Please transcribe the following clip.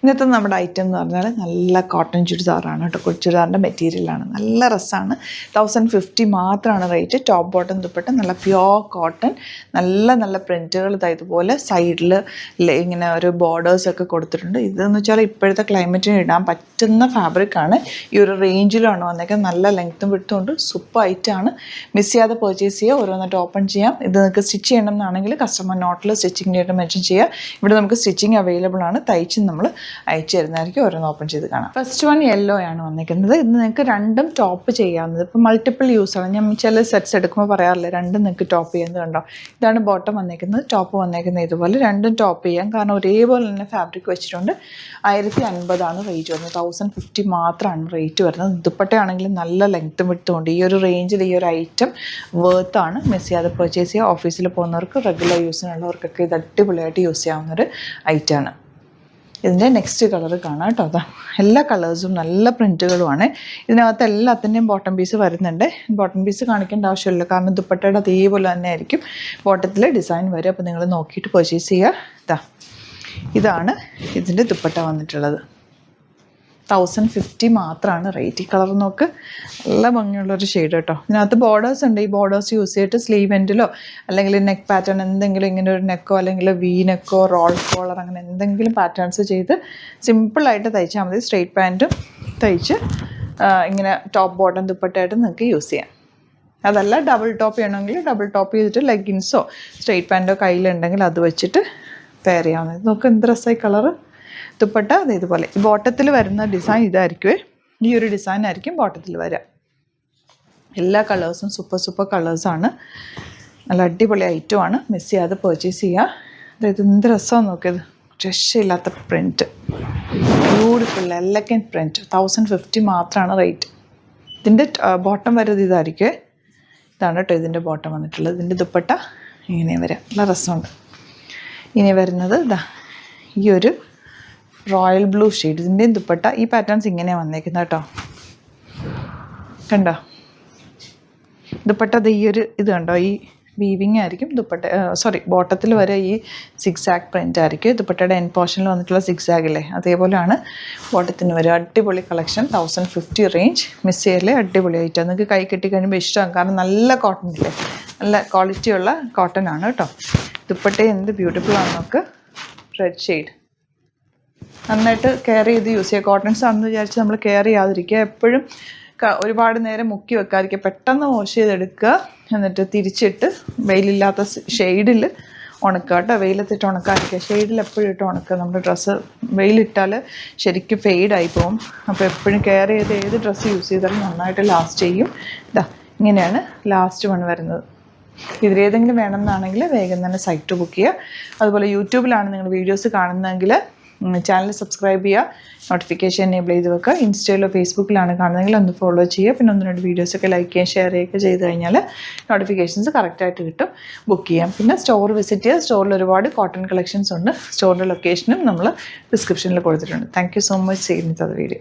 ഇന്നത്തെ നമ്മുടെ ഐറ്റം എന്ന് പറഞ്ഞാൽ നല്ല കോട്ടൺ ചുരിദാറാണ് കേട്ടോ. ചുരിദാറിൻ്റെ മെറ്റീരിയലാണ്, നല്ല രസമാണ്. 1050 മാത്രമാണ് റേറ്റ്. ടോപ്പ് ബോട്ടം ദുപ്പട്ട നല്ല പ്യോർ കോട്ടൺ, നല്ല പ്രിൻറ്റുകൾ ഇതുപോലെ സൈഡിൽ ഇങ്ങനെ ഒരു ബോർഡേഴ്സൊക്കെ കൊടുത്തിട്ടുണ്ട്. ഇതെന്ന് വെച്ചാൽ ഇപ്പോഴത്തെ ക്ലൈമറ്റിന് ഇടാൻ പറ്റുന്ന ഫാബ്രിക്കാണ്. ഈ ഒരു റേഞ്ചിലാണ് വന്നേക്കുന്നത്. നല്ല ലെങ്ത്തും വിട്ടുകൊണ്ട് സൂപ്പർ ഐറ്റമാണ്. മിസ് ചെയ്യാതെ പർച്ചേസ് ചെയ്യുക, ഓരോന്നിട്ട് ഓപ്പൺ ചെയ്യാം. ഇത് നിങ്ങൾക്ക് സ്റ്റിച്ച് ചെയ്യണം എന്നാണെങ്കിൽ കസ്റ്റമർ നോട്ടിൽ സ്റ്റിച്ചിങ് ഡേറ്റ് മെൻഷൻ ചെയ്യുക. ഇവിടെ നമുക്ക് സ്റ്റിച്ചിങ് അവൈലബിൾ ആണ്. തയ്ച്ച് നമ്മൾ അയച്ചു തരുന്നതായിരിക്കും. ഓരോന്ന് ഓപ്പൺ ചെയ്ത് കാണാം. ഫസ്റ്റ് വൺ യെല്ലോ ആണ് വന്നിരിക്കുന്നത്. ഇത് നിങ്ങൾക്ക് രണ്ടും ടോപ്പ് ചെയ്യാവുന്നത്. ഇപ്പോൾ മൾട്ടിപ്പിൾ യൂസാണ്. ഞാൻ ചില സെറ്റ്സ് എടുക്കുമ്പോൾ പറയാറില്ല രണ്ടും നിങ്ങൾക്ക് ടോപ്പ് ചെയ്യുന്നത്. കണ്ടോ, ഇതാണ് ബോട്ടം വന്നിരിക്കുന്നത്, ടോപ്പ് വന്നിരിക്കുന്നത് ഇതുപോലെ. രണ്ടും ടോപ്പ് ചെയ്യാം, കാരണം ഒരേപോലെ തന്നെ ഫാബ്രിക് വെച്ചിട്ടുണ്ട്. 1050 റേറ്റ് വരുന്നത്. 1050 മാത്രമാണ് റേറ്റ് വരുന്നത്. ദുപ്പട്ടയാണെങ്കിലും നല്ല ലെങ്ത്തും വിട്ടുകൊണ്ട് ഈ ഒരു റേഞ്ചിൽ ഈ ഒരു ഐറ്റം വേർത്താണ്. മിസ് ചെയ്യാതെ പർച്ചേസ് ചെയ്യുക. ഓഫീസിൽ പോകുന്നവർക്ക്, റെഗുലർ യൂസിനുള്ളവർക്കൊക്കെ ഇത് അടിപൊളിയായിട്ട് യൂസ് ചെയ്യാവുന്നൊരു ഐറ്റമാണ്. ഇതിൻ്റെ നെക്സ്റ്റ് കളർ കാണാം കേട്ടോ. അതാ എല്ലാ കളേഴ്സും നല്ല പ്രിൻറ്റുകളുമാണ്. ഇതിനകത്ത് എല്ലാത്തിൻ്റെയും ബോട്ടം പീസ് വരുന്നുണ്ട്. ബോട്ടം പീസ് കാണിക്കേണ്ട ആവശ്യമില്ല, കാരണം ദുപ്പട്ടയുടെ അതേപോലെ തന്നെ ആയിരിക്കും ബോട്ടത്തിൽ ഡിസൈൻ വരും. അപ്പോൾ നിങ്ങൾ നോക്കിയിട്ട് പർച്ചേസ് ചെയ്യുക. ഇതാണ് ഇതിൻ്റെ ദുപ്പട്ട വന്നിട്ടുള്ളത്. 1050 മാത്രമാണ് റേറ്റ്. ഈ കളർ നോക്ക്, നല്ല ഭംഗിയുള്ളൊരു ഷെയ്ഡ് കേട്ടോ. ഇതിനകത്ത് ബോർഡേഴ്സ് ഉണ്ട്. ഈ ബോർഡേഴ്സ് യൂസ് ചെയ്തിട്ട് സ്ലീവ് എൻഡിലോ അല്ലെങ്കിൽ നെക്ക് പാറ്റേൺ എന്തെങ്കിലും ഇങ്ങനെ ഒരു നെക്കോ അല്ലെങ്കിൽ വി നെക്കോ റോൾ കോളർ അങ്ങനെ എന്തെങ്കിലും പാറ്റേൺസ് ചെയ്ത് സിമ്പിളായിട്ട് തയ്ച്ചാൽ മതി. സ്ട്രെയിറ്റ് പാൻറ്റും തയ്ച്ച് ഇങ്ങനെ ടോപ്പ് ബോട്ടം ദുപ്പട്ടയായിട്ട് നിങ്ങൾക്ക് യൂസ് ചെയ്യാം. അതല്ല ഡബിൾ ടോപ്പ് ചെയ്യണമെങ്കിൽ ഡബിൾ ടോപ്പ് ചെയ്തിട്ട് ലെഗിൻസോ സ്ട്രെയിറ്റ് പാൻറ്റോ കയ്യിലുണ്ടെങ്കിൽ അത് വെച്ചിട്ട് പെയർ ചെയ്യാവുന്നത്. നോക്ക് എന്ത് രസമായി കളറ്. ദുപ്പട്ട അത് ഇതുപോലെ. ഈ ബോട്ടത്തിൽ വരുന്ന ഡിസൈൻ ഇതായിരിക്കുമേ. ഈ ഒരു ഡിസൈൻ ആയിരിക്കും ബോട്ടത്തിൽ വരിക. എല്ലാ കളേഴ്സും സൂപ്പർ കളേഴ്സാണ്. നല്ല അടിപൊളി ഐറ്റമാണ്. മിസ് ചെയ്യാതെ പർച്ചേസ് ചെയ്യുക. അതായത് എന്ത് രസമാണ് നോക്കിയത്. രക്ഷയില്ലാത്ത പ്രിൻറ്റ്, ബ്യൂട്ടിഫുൾ എലഗൻറ്റ് പ്രിൻറ്റ്. 1050 മാത്രമാണ് റേറ്റ്. ഇതിൻ്റെ ബോട്ടം വരുന്നത് ഇതായിരിക്കുമേ. ഇതാണ് കേട്ടോ ഇതിൻ്റെ ബോട്ടം വന്നിട്ടുള്ളത്. ഇതിൻ്റെ ദുപ്പട്ട ഇങ്ങനെ വരാം. നല്ല രസമുണ്ട്. ഇനി വരുന്നത് ഇതാ ഈ ഒരു റോയൽ ബ്ലൂ ഷെയ്ഡ്. ഇതിൻ്റെയും ദുപ്പട്ട ഈ പാറ്റേൺസ് ഇങ്ങനെയാണ് വന്നേക്കുന്നത് കേട്ടോ. കണ്ടോ ദുപ്പട്ട അത് ഈ ഒരു ഇത് കണ്ടോ, ഈ വീവിങ് ആയിരിക്കും ദുപ്പട്ട. ബോട്ടത്തിൽ വരെ ഈ സിക്സാഗ് പ്രിൻ്റ് ആയിരിക്കും. ദുപ്പട്ടയുടെ എൻ പോർഷനിൽ വന്നിട്ടുള്ള സിക്സാഗില്ലേ, അതേപോലെയാണ് ബോട്ടത്തിന് വരും. അടിപൊളി കളക്ഷൻ. 1050 റേഞ്ച്. മിസ് ചെയ്യല്ലേ, അടിപൊളി ആയിട്ട് നിങ്ങൾക്ക് കൈ കെട്ടി കഴിയുമ്പോൾ ഇഷ്ടമാകും. കാരണം നല്ല കോട്ടൺ ഇല്ലേ, നല്ല ക്വാളിറ്റിയുള്ള കോട്ടൺ ആണ് കേട്ടോ. ദുപ്പട്ട എന്ത് ബ്യൂട്ടിഫുൾ ആണ് നോക്ക്. Red shade. നന്നായിട്ട് കെയർ ചെയ്ത് യൂസ് ചെയ്യുക. കോട്ടൺസ് ആണെന്ന് വിചാരിച്ച് നമ്മൾ കെയർ ചെയ്യാതിരിക്കുക. എപ്പോഴും ഒരുപാട് നേരം മുക്കി വെക്കാതിരിക്കുക. പെട്ടെന്ന് വാഷ് ചെയ്തെടുക്കുക. എന്നിട്ട് തിരിച്ചിട്ട് വെയിലില്ലാത്ത ഷെയ്ഡിൽ ഉണക്കുക കേട്ടോ. വെയിലത്തിട്ട് ഉണക്കാതിരിക്കുക. ഷെയ്ഡിൽ എപ്പോഴും ഇട്ട് ഉണക്കുക. നമ്മുടെ ഡ്രസ്സ് വെയിലിട്ടാൽ ശരിക്കും ഫെയ്ഡായി പോകും. അപ്പോൾ എപ്പോഴും കെയർ ചെയ്ത് ഏത് ഡ്രസ്സ് യൂസ് ചെയ്താലും നന്നായിട്ട് ലാസ്റ്റ് ചെയ്യും. ഇങ്ങനെയാണ് ലാസ്റ്റ് വൺ വരുന്നത്. ഇതിലേതെങ്കിലും വേണമെന്നാണെങ്കിൽ വേഗം തന്നെ സൈറ്റ് ബുക്ക് ചെയ്യുക. അതുപോലെ യൂട്യൂബിലാണ് നിങ്ങൾ വീഡിയോസ് കാണുന്നതെങ്കിൽ ചാനൽ സബ്സ്ക്രൈബ് ചെയ്യുക, നോട്ടിഫിക്കേഷൻ എനേബിൾ ചെയ്ത് വെക്കുക. ഇൻസ്റ്റയിലോ ഫേസ്ബുക്കിലാണ് കാണുന്നതെങ്കിൽ ഒന്ന് ഫോളോ ചെയ്യുക. പിന്നെ 1-2 വീഡിയോസൊക്കെ ലൈക്ക് ചെയ്യുക, ഷെയർ ചെയ്യുക ചെയ്ത് കഴിഞ്ഞാൽ നോട്ടിഫിക്കേഷൻസ് കറക്റ്റായിട്ട് കിട്ടും. ബുക്ക് ചെയ്യാം. പിന്നെ സ്റ്റോർ വിസിറ്റ് ചെയ്യുക. സ്റ്റോറിൽ ഒരുപാട് കോട്ടൺ കളക്ഷൻസ് ഉണ്ട്. സ്റ്റോറിൻ്റെ ലൊക്കേഷനും നമ്മൾ ഡിസ്ക്രിപ്ഷനിൽ കൊടുത്തിട്ടുണ്ട്. Thank you so much. ചെയ്യുന്നത് വീഡിയോ.